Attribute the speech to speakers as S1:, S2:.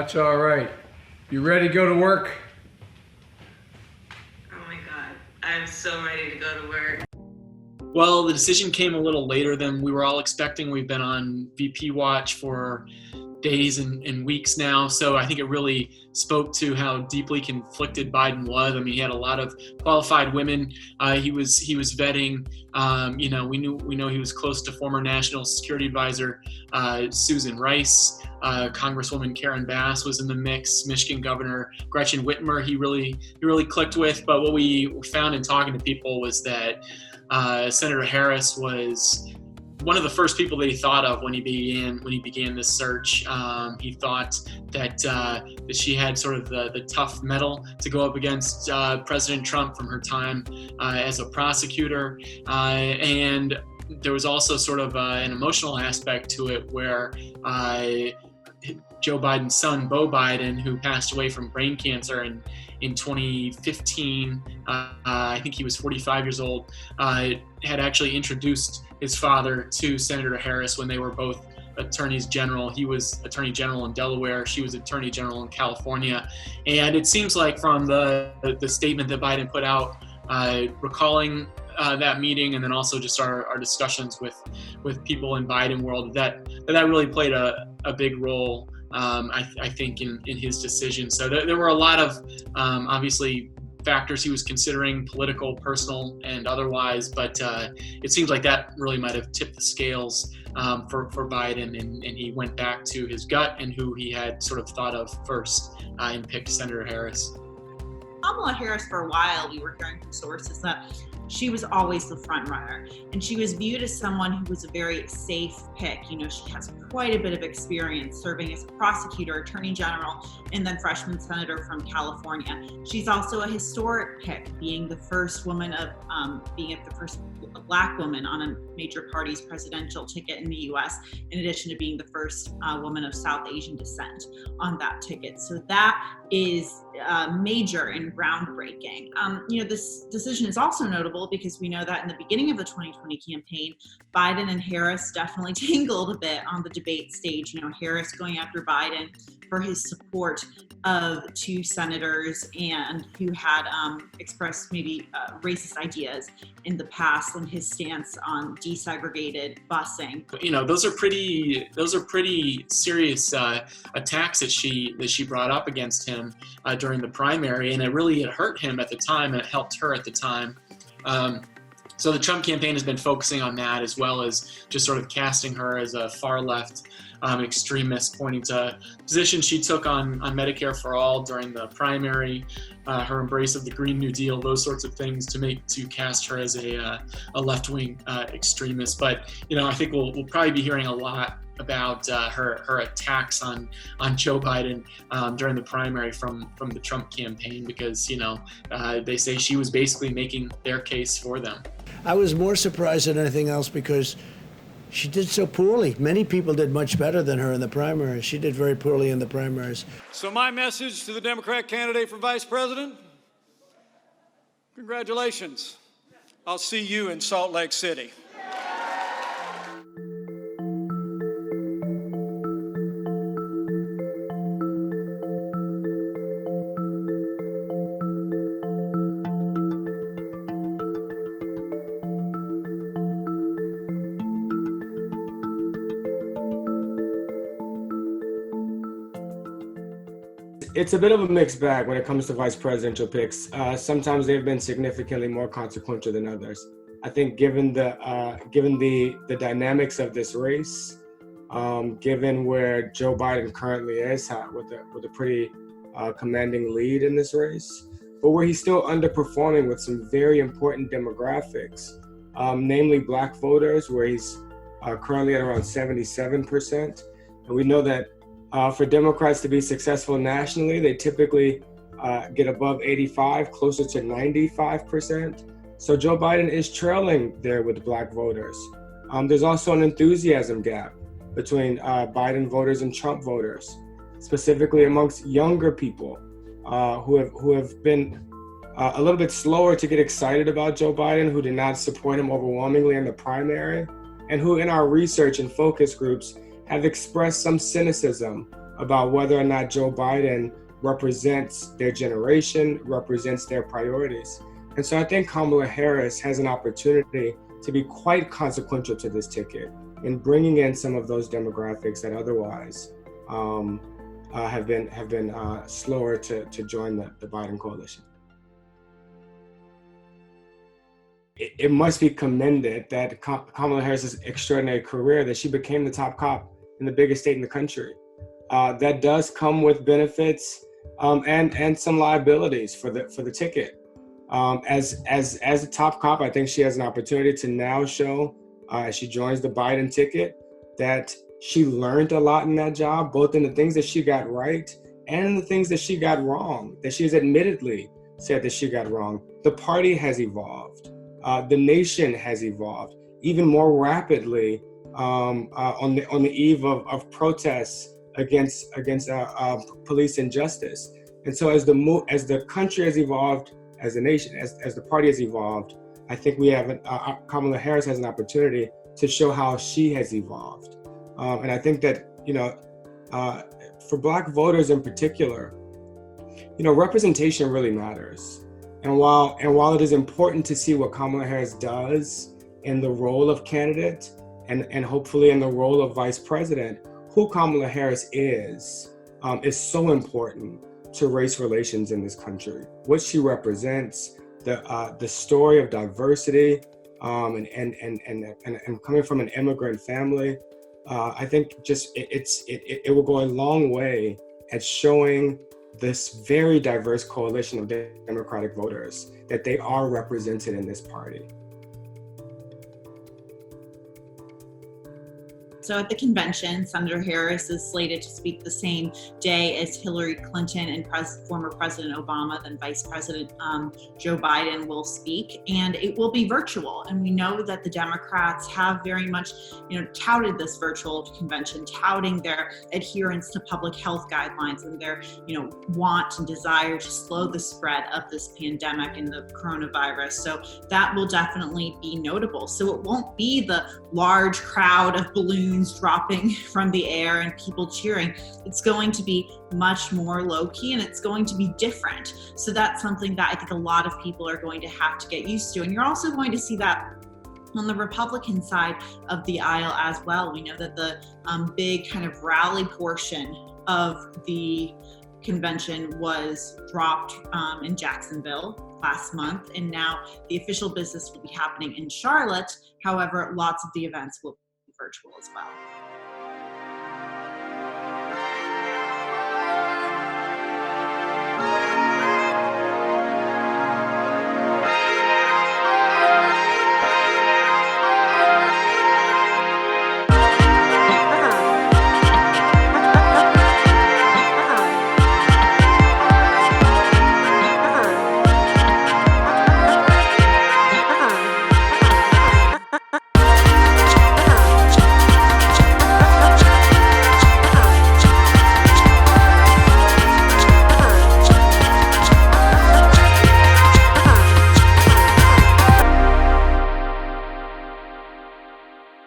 S1: That's all right. You ready to go to work?
S2: Oh my God, I'm so ready to go to work.
S3: Well, the decision came a little later than we were all expecting. We've been on VP watch for days and weeks now, so I think it really spoke to how deeply conflicted Biden was. I mean, he had a lot of qualified women. He was vetting. We know he was close to former National Security Advisor Susan Rice. Congresswoman Karen Bass was in the mix. Michigan Governor Gretchen Whitmer, he really clicked with. But what we found in talking to people was that Senator Harris was one of the first people that he thought of when he began this search. He thought that she had sort of the tough mettle to go up against President Trump from her time as a prosecutor, and there was also sort of an emotional aspect to it where Joe Biden's son, Beau Biden, who passed away from brain cancer in 2015, I think he was 45 years old, had actually introduced his father to Senator Harris when they were both attorneys general. He was attorney general in Delaware. She was attorney general in California. And it seems like from the statement that Biden put out, recalling that meeting, and then also just our discussions with people in Biden world, that really played a big role, I think, in his decision. So there were a lot of obviously factors he was considering, political, personal, and otherwise, but it seems like that really might have tipped the scales for Biden, and he went back to his gut and who he had sort of thought of first and picked Senator Harris.
S4: Kamala Harris, for a while, we were hearing from sources that she was always the front runner, and she was viewed as someone who was a very safe pick. You know, she has quite a bit of experience serving as a prosecutor, attorney general, and then freshman senator from California. She's also a historic pick, being the first woman being the first Black woman on a major party's presidential ticket in the U.S., in addition to being the first woman of South Asian descent on that ticket. So that is major and groundbreaking. This decision is also notable because we know that in the beginning of the 2020 campaign, Biden and Harris definitely tangled a bit on the debate stage. You know, Harris going after Biden for his support of two senators and who had expressed maybe racist ideas in the past, and his stance on desegregated busing.
S3: You know, those are pretty serious attacks that she brought up against him during the primary, and it really hurt him at the time, and it helped her at the time. So the Trump campaign has been focusing on that, as well as just sort of casting her as a far left extremist, pointing to positions she took on Medicare for all during the primary, her embrace of the Green New Deal, those sorts of things to cast her as a left-wing extremist. But I think we'll probably be hearing a lot about her attacks on Joe Biden during the primary from the Trump campaign, because they say she was basically making their case for them.
S5: I was more surprised than anything else because she did so poorly. Many people did much better than her in the primaries. She did very poorly in the primaries.
S6: So my message to the Democrat candidate for vice president: congratulations. I'll see you in Salt Lake City.
S7: It's a bit of a mixed bag when it comes to vice presidential picks. Sometimes they've been significantly more consequential than others. I think given the dynamics of this race, given where Joe Biden currently is with a pretty commanding lead in this race, but where he's still underperforming with some very important demographics, namely Black voters, where he's currently at around 77%. And we know that for Democrats to be successful nationally, they typically get above 85, closer to 95%. So Joe Biden is trailing there with Black voters. There's also an enthusiasm gap between Biden voters and Trump voters, specifically amongst younger people who have been a little bit slower to get excited about Joe Biden, who did not support him overwhelmingly in the primary, and who in our research and focus groups have expressed some cynicism about whether or not Joe Biden represents their generation, represents their priorities. And so I think Kamala Harris has an opportunity to be quite consequential to this ticket in bringing in some of those demographics that otherwise have been slower to join the Biden coalition. It must be commended that Kamala Harris's extraordinary career, that she became the top cop in the biggest state in the country. That does come with benefits and some liabilities for the ticket. As a top cop, I think she has an opportunity to now show, as she joins the Biden ticket, that she learned a lot in that job, both in the things that she got right and in the things that she got wrong, that she's admittedly said that she got wrong. The party has evolved. The nation has evolved even more rapidly on the eve of protests against police injustice. And so as the country has evolved, as the nation, as the party has evolved, I think we have Kamala Harris has an opportunity to show how she has evolved. And I think that, for Black voters in particular, representation really matters. And while it is important to see what Kamala Harris does in the role of candidate and hopefully in the role of vice president, who Kamala Harris is so important to race relations in this country. What she represents, the story of diversity, and coming from an immigrant family, I think it will go a long way at showing this very diverse coalition of Democratic voters that they are represented in this party.
S4: So at the convention, Senator Harris is slated to speak the same day as Hillary Clinton and former President Obama, then Vice President Joe Biden will speak, and it will be virtual. And we know that the Democrats have very much, touted this virtual convention, touting their adherence to public health guidelines and their, want and desire to slow the spread of this pandemic and the coronavirus. So that will definitely be notable. So it won't be the large crowd of balloons dropping from the air and people cheering. It's going to be much more low-key and it's going to be different. So that's something that I think a lot of people are going to have to get used to. And you're also going to see that on the Republican side of the aisle as well. We know that the big kind of rally portion of the convention was dropped in Jacksonville last month, and now the official business will be happening in Charlotte. However, lots of the events will be virtual as well.